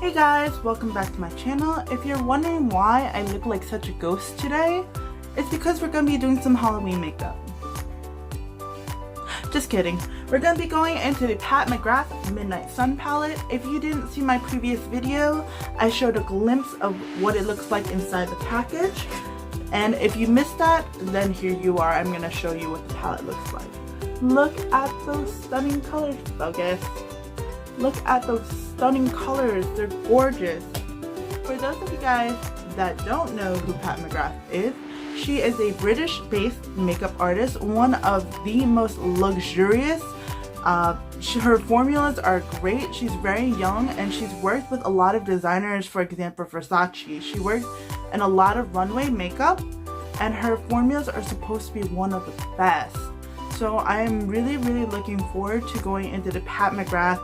Hey guys, welcome back to my channel. If you're wondering why I look like such a ghost today, it's because we're going to be doing some Halloween makeup. Just kidding. We're going to be going into the Pat McGrath Midnight Sun palette. If you didn't see my previous video, I showed a glimpse of what it looks like inside the package. And if you missed that, then here you are. I'm going to show you what the palette looks like. Look at those stunning colors, focus. Look at those stunning colors, they're gorgeous. For those of you guys that don't know who Pat McGrath is, she is a British-based makeup artist, one of the most luxurious. Her formulas are great. She's very young and she's worked with a lot of designers, for example Versace. She worked in a lot of runway makeup and her formulas are supposed to be one of the best. So I am really looking forward to going into the Pat McGrath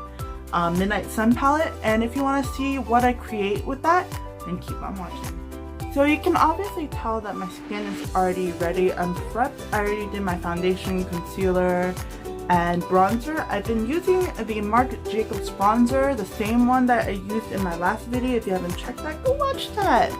Midnight Sun palette, and if you want to see what I create with that, then keep on watching. So you can obviously tell that my skin is already ready. I'm prepped. I already did my foundation, concealer, and bronzer. I've been using the Marc Jacobs bronzer, the same one that I used in my last video. If you haven't checked that, go watch that.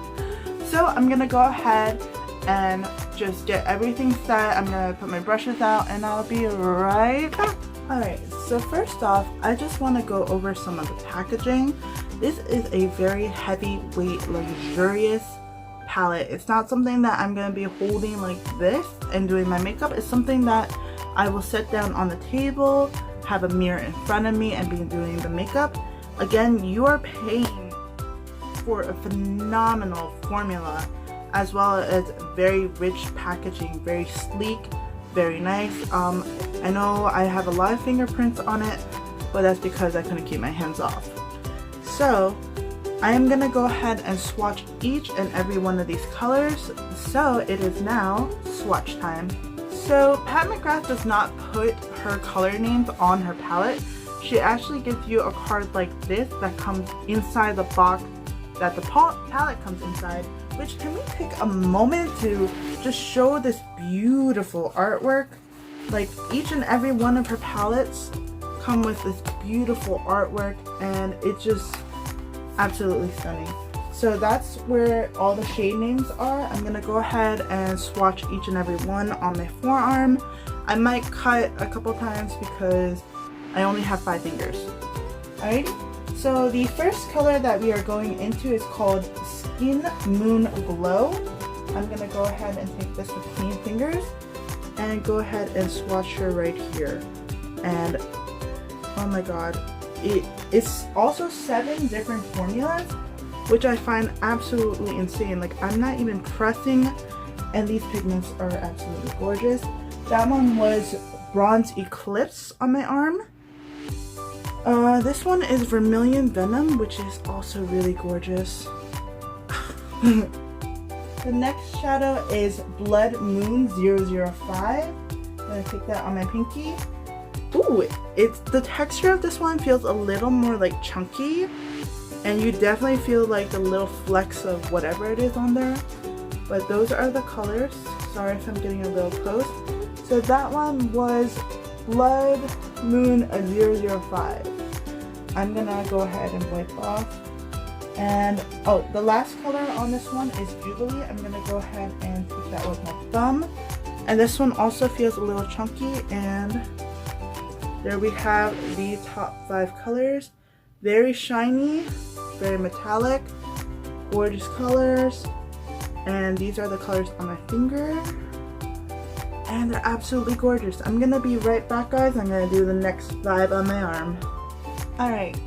So I'm gonna go ahead and just get everything set. I'm gonna put my brushes out and I'll be right back. Alright, so first off, I just want to go over some of the packaging. This is a very heavyweight, luxurious palette. It's not something that I'm going to be holding like this and doing my makeup. It's something that I will sit down on the table, have a mirror in front of me, and be doing the makeup. Again, you are paying for a phenomenal formula as well as very rich packaging, very sleek, very nice. I know I have a lot of fingerprints on it, but that's because I couldn't keep my hands off. So I am gonna go ahead and swatch each and every one of these colors. So it is now swatch time. So Pat McGrath does not put her color names on her palette. She actually gives you a card like this that comes inside the box that the palette comes inside. Which, can we take a moment to just show this beautiful artwork? Like, each and every one of her palettes come with this beautiful artwork and it's just absolutely stunning. So that's where all the shade names are. I'm gonna go ahead and swatch each and every one on my forearm. I might cut a couple times because I only have 5 fingers. Alright, so the first color that we are going into is called Skin Moon Glow. I'm gonna go ahead and take this with clean fingers and go ahead and swatch her right here. And oh my god, it's also 7 different formulas, which I find absolutely insane. Like, I'm not even pressing and these pigments are absolutely gorgeous. That one was Bronze Eclipse on my arm. This one is Vermilion Venom, which is also really gorgeous. The next shadow is Blood Moon 005. I'm gonna take that on my pinky. Ooh, the texture of this one feels a little more like chunky, and you definitely feel like the little flecks of whatever it is on there. But those are the colors. Sorry if I'm getting a little close. So that one was Blood Moon 005. I'm gonna go ahead and wipe off. And oh, the last color on this one is Jubilee. I'm gonna go ahead and take that with my thumb. And this one also feels a little chunky. And there we have the top 5 colors. Very shiny, very metallic, gorgeous colors. And these are the colors on my finger. And they're absolutely gorgeous. I'm gonna be right back, guys. I'm gonna do the next 5 on my arm. Alright.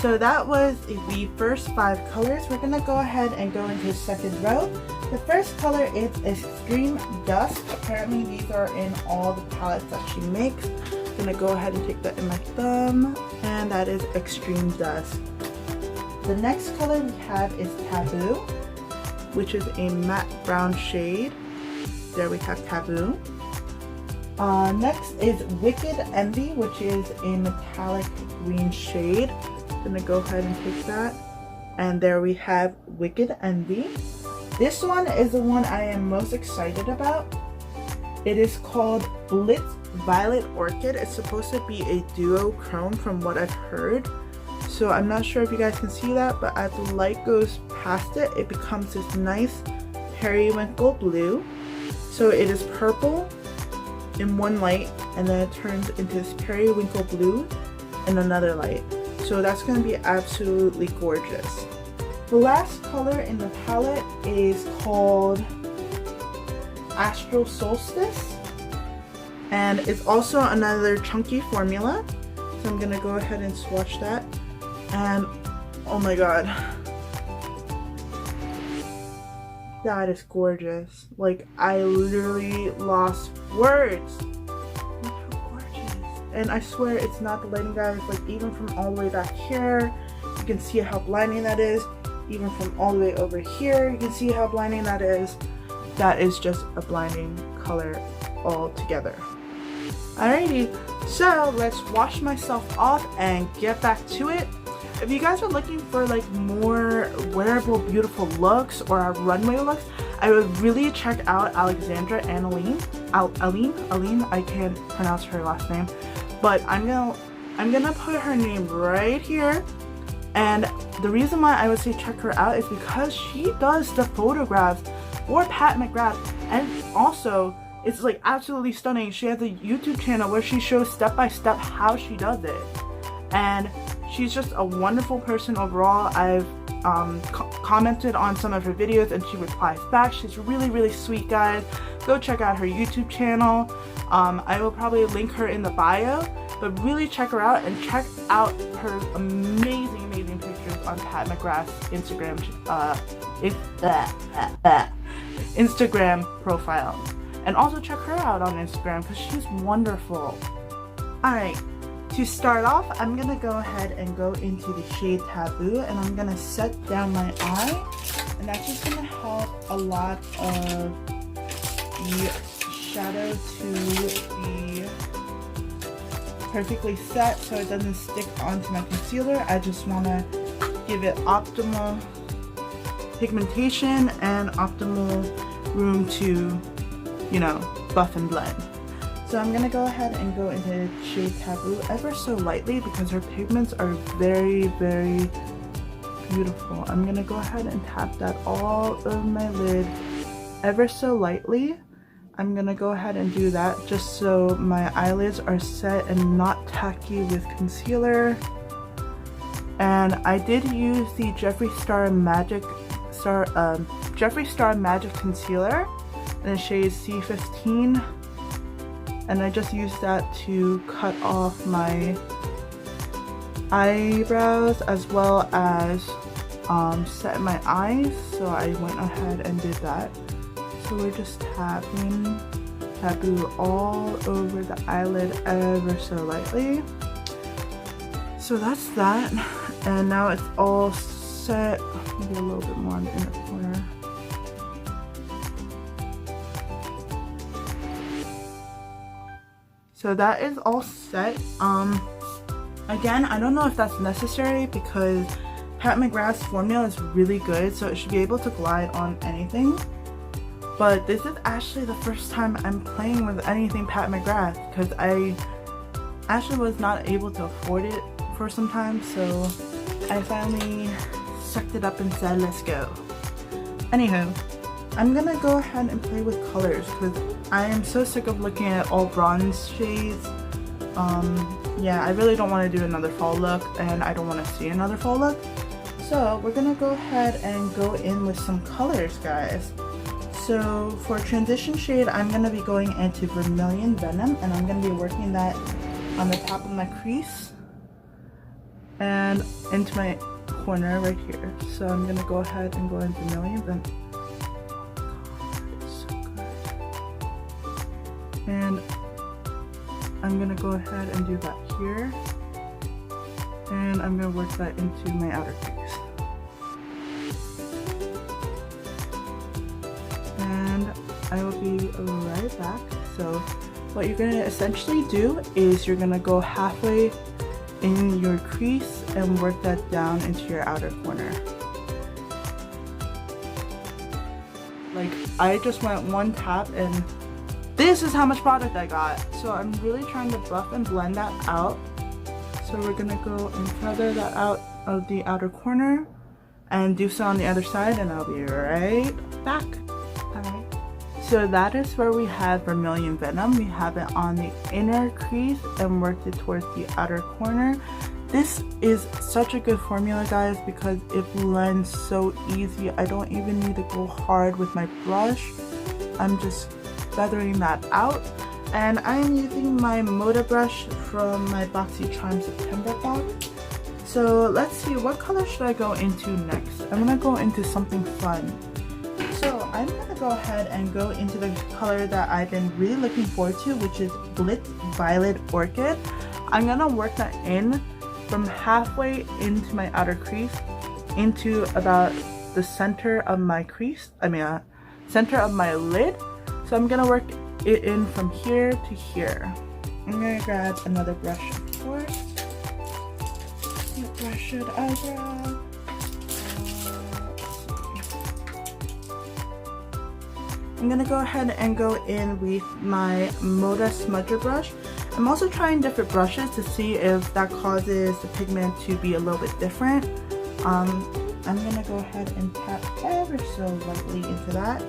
So that was the first 5 colors. We're gonna go ahead and go into the second row. The first color is Extreme Dusk. Apparently these are in all the palettes that she makes. I'm gonna go ahead and take that in my thumb, and that is Extreme Dusk. The next color we have is Taboo, which is a matte brown shade. There we have Taboo. Next is Wicked Envy, which is a metallic green shade. Gonna go ahead and take that, and there we have Wicked Envy. This one is the one I am most excited about. It is called Blitz Violet Orchid. It's supposed to be a duochrome from what I've heard. So I'm not sure if you guys can see that, but as the light goes past it, it becomes this nice periwinkle blue. So it is purple in one light, and then it turns into this periwinkle blue in another light. So that's going to be absolutely gorgeous. The last color in the palette is called Astral Solstice, and it's also another chunky formula. So I'm going to go ahead and swatch that, and oh my god, that is gorgeous. Like, I literally lost words. Look how gorgeous. And I swear it's not the lighting, guys. Like, even from all the way back here, you can see how blinding that is. Even from all the way over here, you can see how blinding that is. That is just a blinding color altogether. Alrighty, so let's wash myself off and get back to it. If you guys are looking for like more wearable, beautiful looks or runway looks, I would really check out Alexandra and Aline. I can't pronounce her last name, but I'm gonna put her name right here. And the reason why I would say check her out is because she does the photographs for Pat McGrath, and also it's like absolutely stunning. She has a YouTube channel where she shows step by step how she does it, and she's just a wonderful person overall. I've commented on some of her videos and she replies back. She's really sweet, guys. Go check out her YouTube channel. I will probably link her in the bio, but really check her out and check out her amazing pictures on Pat McGrath's Instagram profile. And also check her out on Instagram because she's wonderful. Alright, to start off, I'm going to go ahead and go into the shade Taboo, and I'm going to set down my eye, and that's just going to help a lot of the shadow to be perfectly set so it doesn't stick onto my concealer. I just want to give it optimal pigmentation and optimal room to, you know, buff and blend. So I'm gonna go ahead and go into shade Taboo ever so lightly because her pigments are very beautiful. I'm gonna go ahead and tap that all over my lid ever so lightly. I'm gonna go ahead and do that just so my eyelids are set and not tacky with concealer. And I did use the Jeffree Star Magic Concealer in the shade C15. And I just used that to cut off my eyebrows as well as set my eyes. So I went ahead and did that. So we're just tapping Taboo all over the eyelid ever so lightly. So that's that. And now it's all set. Maybe a little bit more on the inner corner. So that is all set. Again, I don't know if that's necessary because Pat McGrath's formula is really good, so it should be able to glide on anything. But this is actually the first time I'm playing with anything Pat McGrath because I actually was not able to afford it for some time, so I finally sucked it up and said let's go. Anywho, I'm gonna go ahead and play with colors because I am so sick of looking at all bronze shades. Yeah, I really don't want to do another fall look, and I don't want to see another fall look. So we're gonna go ahead and go in with some colors, guys. So for transition shade, I'm gonna be going into Vermilion Venom, and I'm gonna be working that on the top of my crease and into my corner right here. So I'm gonna go ahead and go in Vermilion Venom. And I'm gonna go ahead and do that here, and I'm gonna work that into my outer crease. And I will be right back. So what you're gonna essentially do is you're gonna go halfway in your crease and work that down into your outer corner. Like, I just went one tap and this is how much product I got. So I'm really trying to buff and blend that out. So we're gonna go and feather that out of the outer corner and do so on the other side, and I'll be right back. Alright, so that is where we have Vermilion Venom. We have it on the inner crease and worked it towards the outer corner. This is such a good formula, guys, because it blends so easy. I don't even need to go hard with my brush. I'm just feathering that out. And I am using my Moda brush from my Boxy Charm September box. So let's see, what color should I go into next? I'm gonna go into something fun. So I'm gonna go ahead and go into the color that I've been really looking forward to, which is Blitz Violet Orchid. I'm gonna work that in from halfway into my outer crease into about the center of my crease, center of my lid. So I'm gonna work it in from here to here. I'm gonna grab another brush, of course. What brush should I grab? I'm gonna go ahead and go in with my Moda smudger brush. I'm also trying different brushes to see if that causes the pigment to be a little bit different. I'm gonna go ahead and tap ever so lightly into that.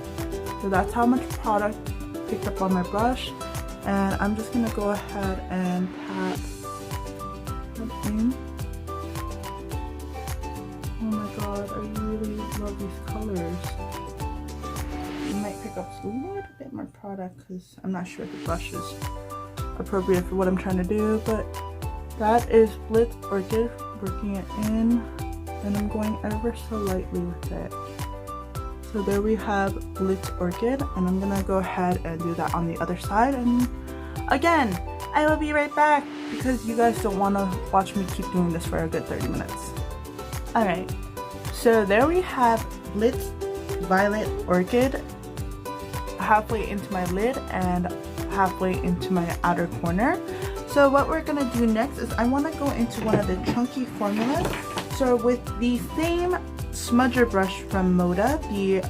So that's how much product picked up on my brush, and I'm just gonna go ahead and tap in. Oh my god, I really love these colors. I might pick up a little bit more product because I'm not sure if the brush is appropriate for what I'm trying to do, but that is Blitz Orchid, working it in, and I'm going ever so lightly with it. So there we have Blitz Orchid, and I'm gonna go ahead and do that on the other side. And again, I will be right back because you guys don't want to watch me keep doing this for a good 30 minutes. Alright, so there we have Blitz Violet Orchid halfway into my lid and halfway into my outer corner. So what we're gonna do next is I want to go into one of the chunky formulas. So with the same smudger brush from Moda, the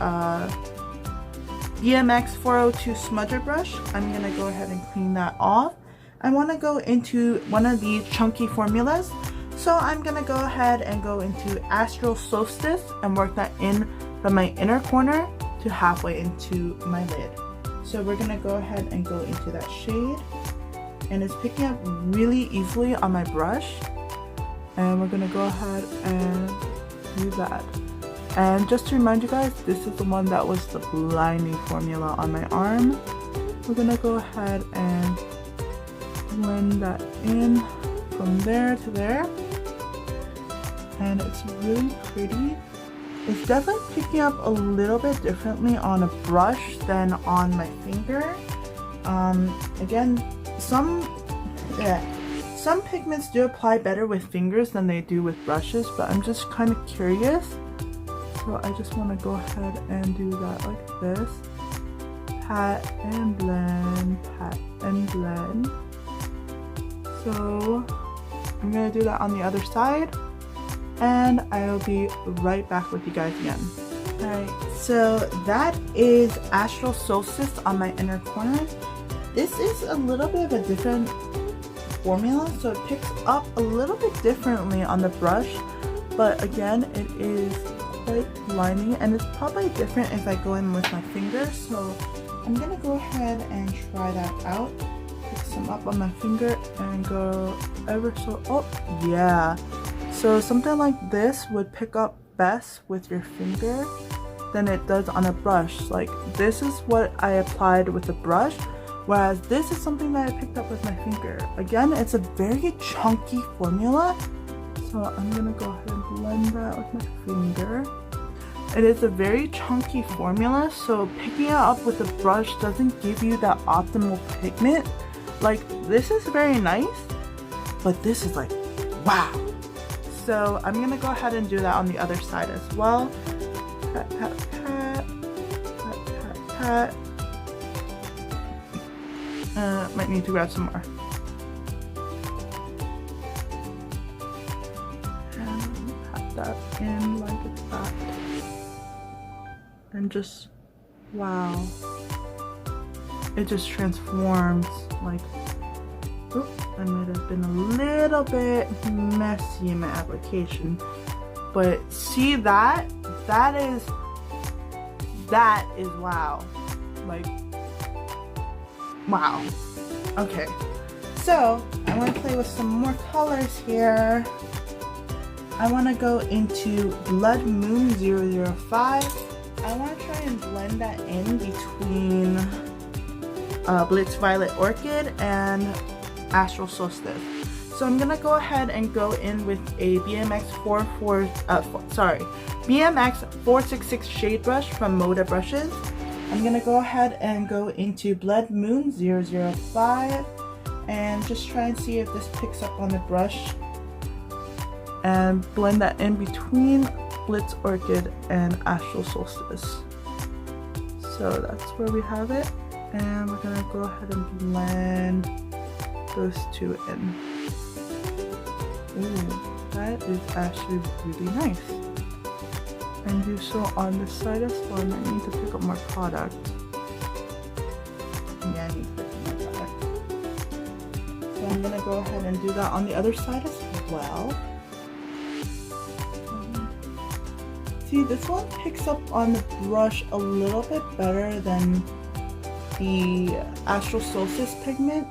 BMX 402 smudger brush, I'm gonna go ahead and clean that off. I want to go into one of the chunky formulas, so I'm gonna go ahead and go into Astral Solstice and work that in from my inner corner to halfway into my lid. So we're gonna go ahead and go into that shade, and it's picking up really easily on my brush, and we're gonna go ahead and do that. And just to remind you guys, this is the one that was the blinding formula on my arm. We're gonna go ahead and blend that in from there to there, and it's really pretty. It's definitely picking up a little bit differently on a brush than on my finger. Again, some pigments do apply better with fingers than they do with brushes, but I'm just kind of curious. So I just want to go ahead and do that like this. Pat and blend, pat and blend. So I'm going to do that on the other side, and I'll be right back with you guys again. Alright, so that is Astral Solstice on my inner corner. This is a little bit of a different formula, so it picks up a little bit differently on the brush, but again, it is quite blinding, and it's probably different if I go in with my fingers, so I'm gonna go ahead and try that out. Pick some up on my finger and go ever so, oh yeah. So something like this would pick up best with your finger than it does on a brush. Like this is what I applied with the brush, whereas this is something that I picked up with my finger. Again, it's a very chunky formula, so I'm gonna go ahead and blend that with my finger. It is a very chunky formula, so picking it up with a brush doesn't give you that optimal pigment. Like this is very nice, but this is like, wow. So I'm gonna go ahead and do that on the other side as well. Pat, pat, pat, pat, pat, pat. Might need to grab some more. And pat that in like it's that. And just, wow. It just transforms like, oop, I might have been a little bit messy in my application. But see that? That is wow. Like, wow. Okay. So, I want to play with some more colors here. I want to go into Blood Moon 005. I want to try and blend that in between Blitz Violet Orchid and Astral Solstice. So I'm gonna go ahead and go in with a BMX 466 shade brush from Moda Brushes. I'm gonna go ahead and go into Blood Moon 005 and just try and see if this picks up on the brush and blend that in between Blitz Orchid and Astral Solstice. So that's where we have it, and we're gonna go ahead and blend those two in. Ooh, that is actually really nice. And do so on this side as well. I might need to pick up more product. Yeah, I need to pick up more product. So I'm gonna go ahead and do that on the other side as well. See, this one picks up on the brush a little bit better than the Astral Solstice pigment,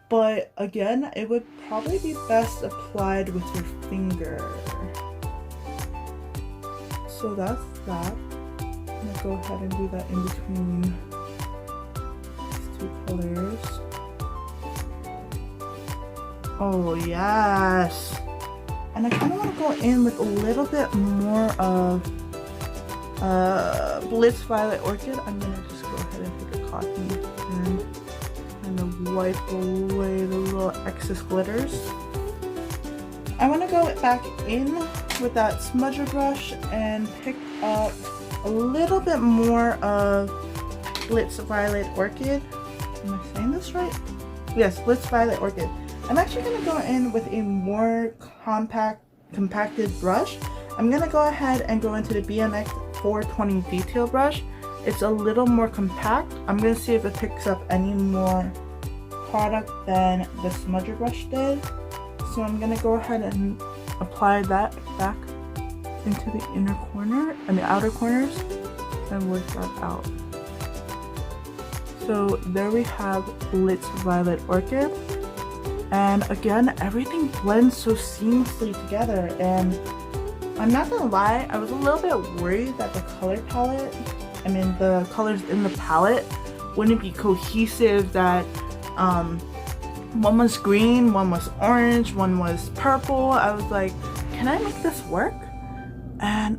but again, it would probably be best applied with your finger. So that's that. I'm gonna go ahead and do that in between these two colors. Oh yes! And I kind of want to go in with a little bit more of Blitz Violet Orchid. I'm going to just go ahead and take a cotton and kind of wipe away the little excess glitters. I want to go back in with that smudger brush and pick up a little bit more of Blitz Violet Orchid. Am I saying this right? Yes, Blitz Violet Orchid. I'm actually going to go in with a more compacted brush. I'm going to go ahead and go into the BMX 420 detail brush. It's a little more compact. I'm going to see if it picks up any more product than the smudger brush did. So I'm going to go ahead and apply that back into the inner corner and the outer corners and work that out. So there we have Blitz Violet Orchid. And again, everything blends so seamlessly together, and I'm not gonna lie, I was a little bit worried that the the colors in the palette wouldn't be cohesive, that one was green, one was orange, one was purple. I was like, can I make this work? And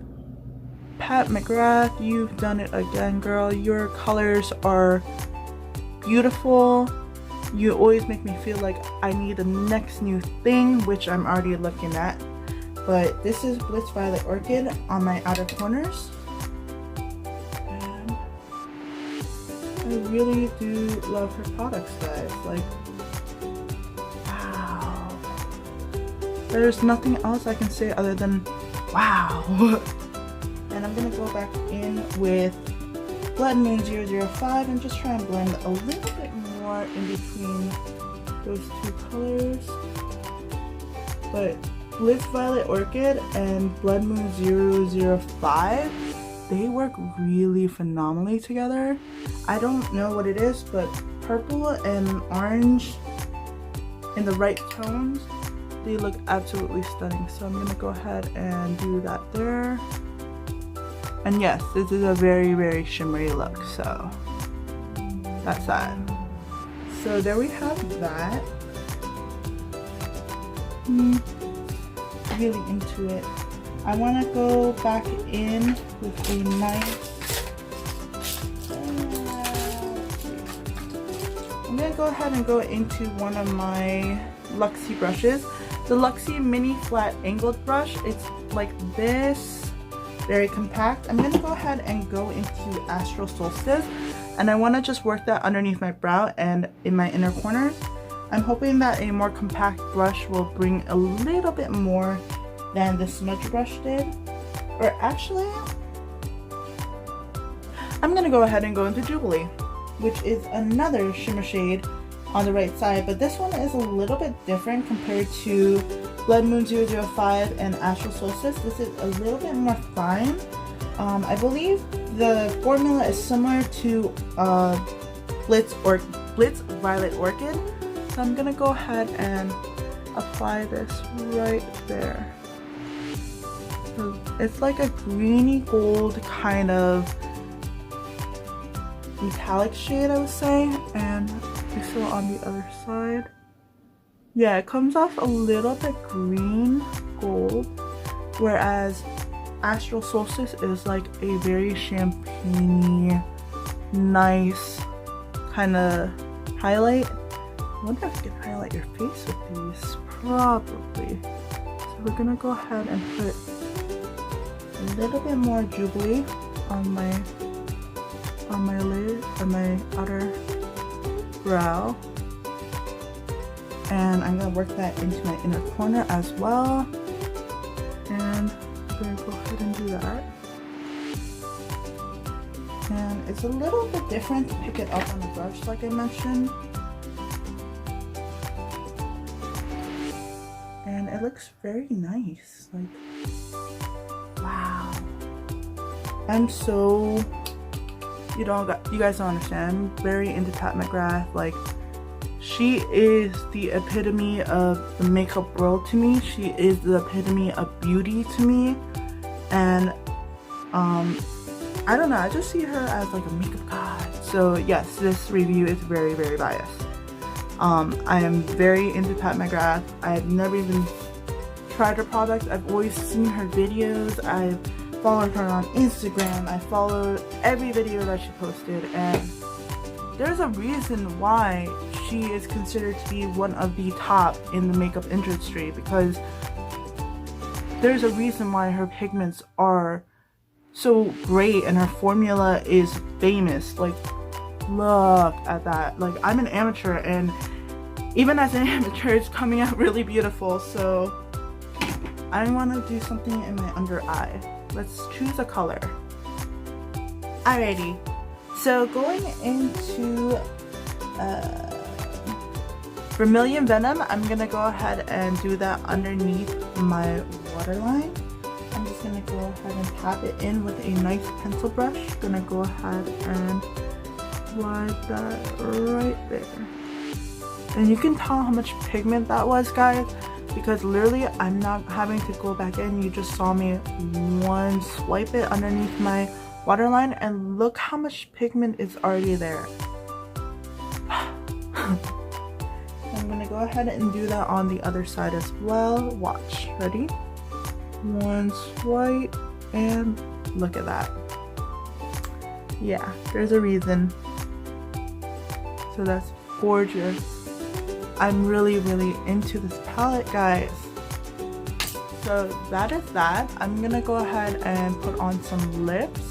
Pat McGrath, you've done it again, girl. Your colors are beautiful. You always make me feel like I need the next new thing, which I'm already looking at. But this is Blitz Violet Orchid on my outer corners. And I really do love her products, guys. Like, wow. There's nothing else I can say other than wow. And I'm going to go back in with Blood Moon 005 and just try and blend a little bit more in between those two colors. But Blitz Violet Orchid and Blood Moon 005, they work really phenomenally together. I don't know what it is, but purple and orange in the right tones, they look absolutely stunning. So I'm gonna go ahead and do that there. And yes, this is a very, very shimmery look, so that's that. So there we have that. Really into it. I want to go back in with a nice, I'm going to go ahead and go into one of my Luxie brushes. The Luxie mini flat angled brush. It's like this, very compact. I'm going to go ahead and go into Astral Solstice, and I want to just work that underneath my brow and in my inner corners. I'm hoping that a more compact brush will bring a little bit more than the smudge brush did. Or actually, I'm going to go ahead and go into Jubilee, which is another shimmer shade on the right side, but this one is a little bit different compared to Blood Moon 005 and Astral Solstice. This is a little bit more fine. I believe the formula is similar to Blitz Violet Orchid. So I'm gonna go ahead and apply this right there. So it's like a greeny gold kind of metallic shade, I would say, and so on the other side. Yeah, it comes off a little bit green gold, whereas Astral Solstice is like a very champagne-y, nice kind of highlight. I wonder if I can highlight your face with these. Probably. So we're gonna go ahead and put a little bit more Jubilee on my lid, on my outer brow, and I'm gonna work that into my inner corner as well. And I'm gonna go ahead and do that. And it's a little bit different to pick it up on the brush, like I mentioned. And it looks very nice. Like, wow. I'm so, you guys don't understand. I'm very into Pat McGrath. Like, she is the epitome of the makeup world to me. She is the epitome of beauty to me. And I don't know, I just see her as like a makeup god. So yes, this review is very, very biased. I am very into Pat McGrath. I've never even tried her product. I've always seen her videos. I've followed her on Instagram. I followed every video that she posted, and there's a reason why she is considered to be one of the top in the makeup industry, because there's a reason why her pigments are so great and her formula is famous. Like, look at that. Like, I'm an amateur, and even as an amateur, it's coming out really beautiful. So I want to do something in my under eye. Let's choose a color. Alrighty, so going into Vermilion Venom, I'm gonna go ahead and do that underneath my waterline. I'm just gonna go ahead and tap it in with a nice pencil brush. Gonna go ahead and apply that right there. And you can tell how much pigment that was, guys, because literally I'm not having to go back in. You just saw me one swipe it underneath my waterline, and look how much pigment is already there. I'm gonna go ahead and do that on the other side as well. Watch. Ready? One swipe, and look at that. Yeah, there's a reason. So that's gorgeous. I'm really, really into this palette, guys. So that is that. I'm gonna go ahead and put on some lips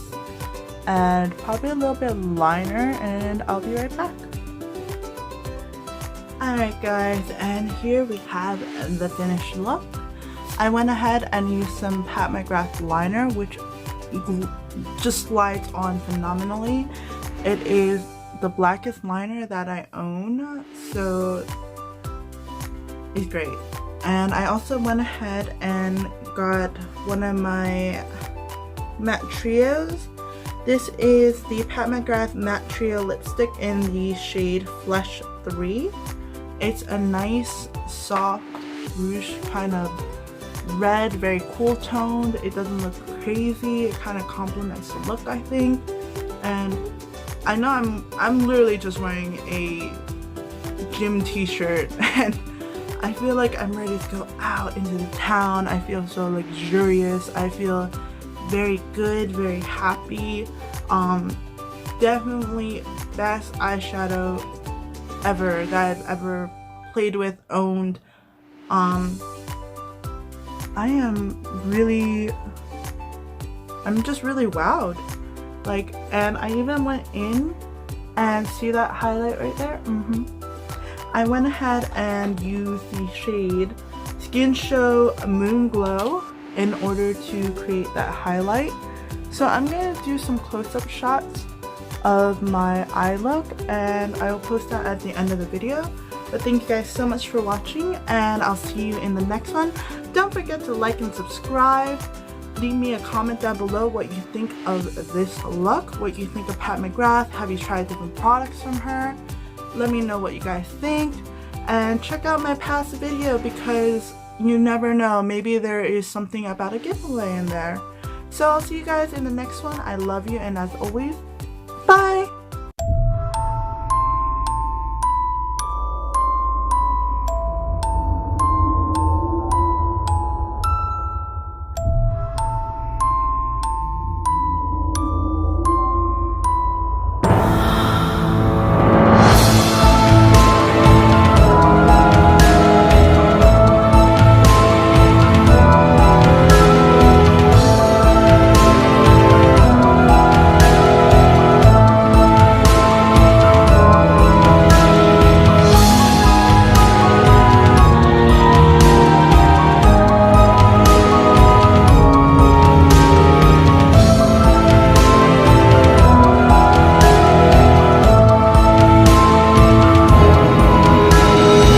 and probably a little bit of liner, and I'll be right back. Alright guys, and here we have the finished look. I went ahead and used some Pat McGrath liner, which just slides on phenomenally. It is the blackest liner that I own, so it's great. And I also went ahead and got one of my matte trios. This is the Pat McGrath Matte Trio lipstick in the shade Flesh 3. It's a nice soft rouge kind of red, very cool toned. It doesn't look crazy. It kind of complements the look, I think. And I know I'm literally just wearing a gym t-shirt, and I feel like I'm ready to go out into the town. I feel so luxurious. I feel very good, very happy. Definitely best eyeshadow ever that I've ever played with, owned. I'm just really wowed. Like, and I even went in and see that highlight right there? I went ahead and used the shade Skin Show Moon Glow in order to create that highlight. So I'm gonna do some close-up shots of my eye look, and I will post that at the end of the video. But thank you guys so much for watching, and I'll see you in the next one. Don't forget to like and subscribe. Leave me a comment down below what you think of this look, what you think of Pat McGrath. Have you tried different products from her? Let me know what you guys think, and check out my past video because you never know, maybe there is something about a giveaway in there. So I'll see you guys in the next one. I love you, and as always, bye!